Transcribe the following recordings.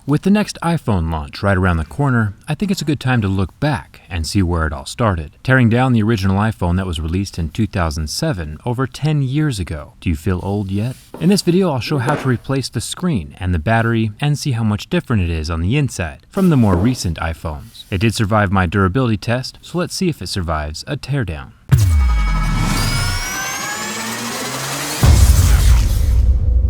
With the next iPhone launch right around the corner, I think it's a good time to look back and see where it all started. Tearing down the original iPhone that was released in 2007, over 10 years ago. Do you feel old yet? In this video, I'll show how to replace the screen and the battery and see how much different it is on the inside from the more recent iPhones. It did survive my durability test, so let's see if it survives a teardown.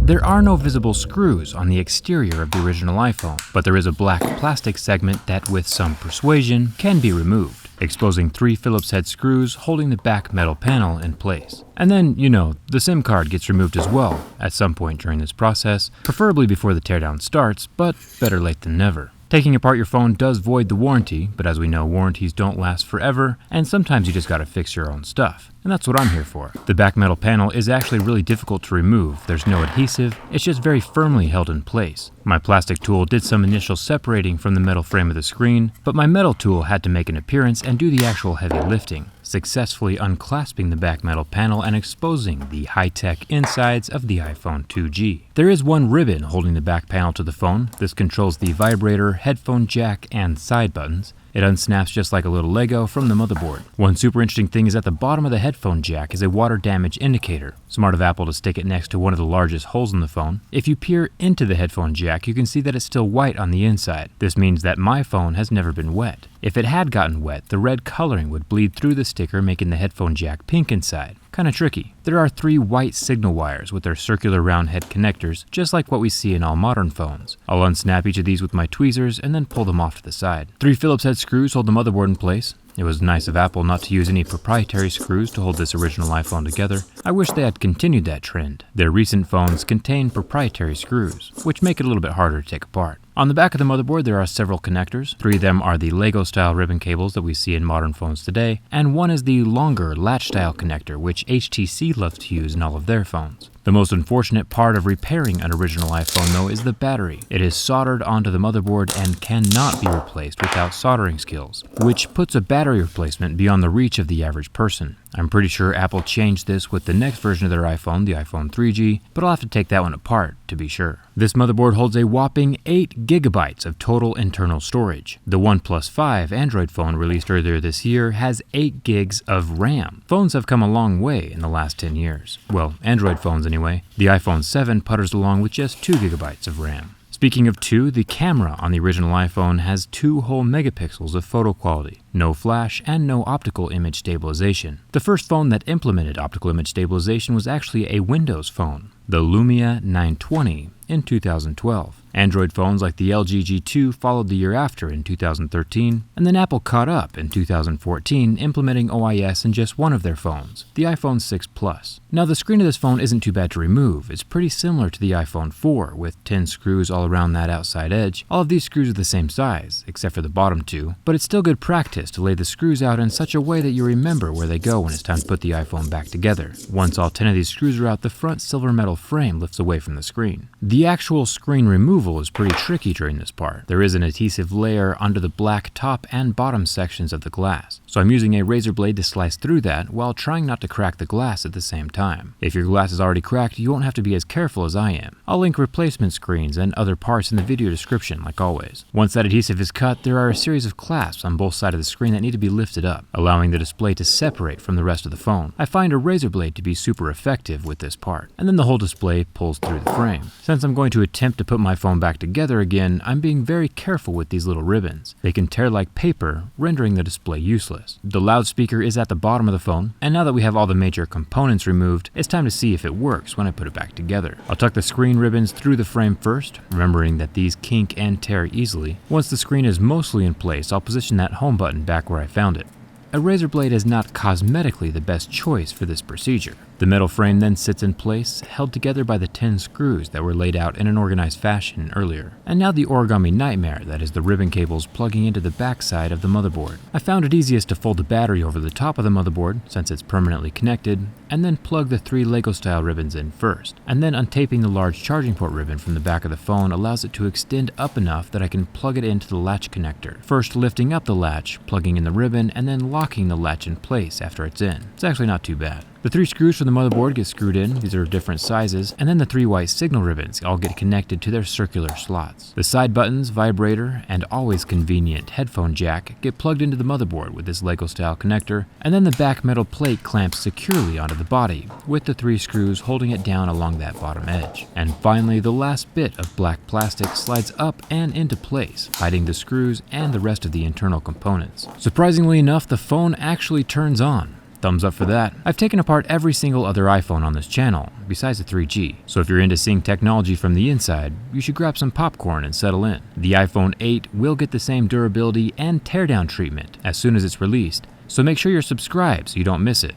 There are no visible screws on the exterior of the original iPhone, but there is a black plastic segment that, with some persuasion, can be removed, exposing 3 Phillips head screws holding the back metal panel in place. And then, the SIM card gets removed as well at some point during this process, preferably before the teardown starts, but better late than never. Taking apart your phone does void the warranty, but as we know, warranties don't last forever, and sometimes you just gotta fix your own stuff. And that's what I'm here for. The back metal panel is actually really difficult to remove. There's no adhesive, it's just very firmly held in place. My plastic tool did some initial separating from the metal frame of the screen, but my metal tool had to make an appearance and do the actual heavy lifting, successfully unclasping the back metal panel and exposing the high-tech insides of the iPhone 2G. There is one ribbon holding the back panel to the phone. This controls the vibrator, headphone jack, and side buttons. It unsnaps just like a little Lego from the motherboard. One super interesting thing is at the bottom of the headphone jack is a water damage indicator. Smart of Apple to stick it next to one of the largest holes in the phone. If you peer into the headphone jack, you can see that it's still white on the inside. This means that my phone has never been wet. If it had gotten wet, the red coloring would bleed through the sticker, making the headphone jack pink inside. Kinda tricky. There are 3 white signal wires with their circular round head connectors, just like what we see in all modern phones. I'll unsnap each of these with my tweezers and then pull them off to the side. 3 Phillips head screws hold the motherboard in place. It was nice of Apple not to use any proprietary screws to hold this original iPhone together. I wish they had continued that trend. Their recent phones contain proprietary screws, which make it a little bit harder to take apart. On the back of the motherboard, there are several connectors. 3 of them are the Lego-style ribbon cables that we see in modern phones today, and one is the longer latch-style connector, which HTC loves to use in all of their phones. The most unfortunate part of repairing an original iPhone, though, is the battery. It is soldered onto the motherboard and cannot be replaced without soldering skills, which puts a battery replacement beyond the reach of the average person. I'm pretty sure Apple changed this with the next version of their iPhone, the iPhone 3G, but I'll have to take that one apart to be sure. This motherboard holds a whopping 8 gigabytes of total internal storage. The OnePlus 5 Android phone released earlier this year has 8 gigs of RAM. Phones have come a long way in the last 10 years. Well, Android phones anyway. The iPhone 7 putters along with just 2 gigabytes of RAM. Speaking of 2, the camera on the original iPhone has 2 whole megapixels of photo quality, no flash, and no optical image stabilization. The first phone that implemented optical image stabilization was actually a Windows phone, the Lumia 920, in 2012. Android phones like the LG G2 followed the year after in 2013, and then Apple caught up in 2014, implementing OIS in just one of their phones, the iPhone 6 Plus. Now, the screen of this phone isn't too bad to remove. It's pretty similar to the iPhone 4, with 10 screws all around that outside edge. All of these screws are the same size, except for the bottom 2, but it's still good practice to lay the screws out in such a way that you remember where they go when it's time to put the iPhone back together. Once all 10 of these screws are out, the front silver metal frame lifts away from the screen. The actual screen removal is pretty tricky during this part. There is an adhesive layer under the black top and bottom sections of the glass, so I'm using a razor blade to slice through that while trying not to crack the glass at the same time. If your glass is already cracked, you won't have to be as careful as I am. I'll link replacement screens and other parts in the video description like always. Once that adhesive is cut, there are a series of clasps on both sides of the screen that need to be lifted up, allowing the display to separate from the rest of the phone. I find a razor blade to be super effective with this part, and then the whole display pulls through the frame. Since I'm going to attempt to put my phone back together again, I'm being very careful with these little ribbons. They can tear like paper, rendering the display useless. The loudspeaker is at the bottom of the phone, and now that we have all the major components removed, it's time to see if it works when I put it back together. I'll tuck the screen ribbons through the frame first, remembering that these kink and tear easily. Once the screen is mostly in place, I'll position that home button back where I found it. A razor blade is not cosmetically the best choice for this procedure. The metal frame then sits in place, held together by the 10 screws that were laid out in an organized fashion earlier. And now the origami nightmare that is the ribbon cables plugging into the backside of the motherboard. I found it easiest to fold the battery over the top of the motherboard, since it's permanently connected, and then plug the 3 Lego-style ribbons in first. And then untaping the large charging port ribbon from the back of the phone allows it to extend up enough that I can plug it into the latch connector. First lifting up the latch, plugging in the ribbon, and then locking the latch in place after it's in. It's actually not too bad. The 3 screws for the motherboard get screwed in, these are different sizes, and then the 3 white signal ribbons all get connected to their circular slots. The side buttons, vibrator, and always convenient headphone jack get plugged into the motherboard with this Lego style connector, and then the back metal plate clamps securely onto the body, with the 3 screws holding it down along that bottom edge. And finally, the last bit of black plastic slides up and into place, hiding the screws and the rest of the internal components. Surprisingly enough, the phone actually turns on. Thumbs up for that. I've taken apart every single other iPhone on this channel, besides the 3G, so if you're into seeing technology from the inside, you should grab some popcorn and settle in. The iPhone 8 will get the same durability and teardown treatment as soon as it's released, so make sure you're subscribed so you don't miss it.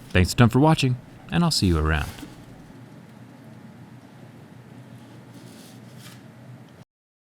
Thanks a ton for watching, and I'll see you around.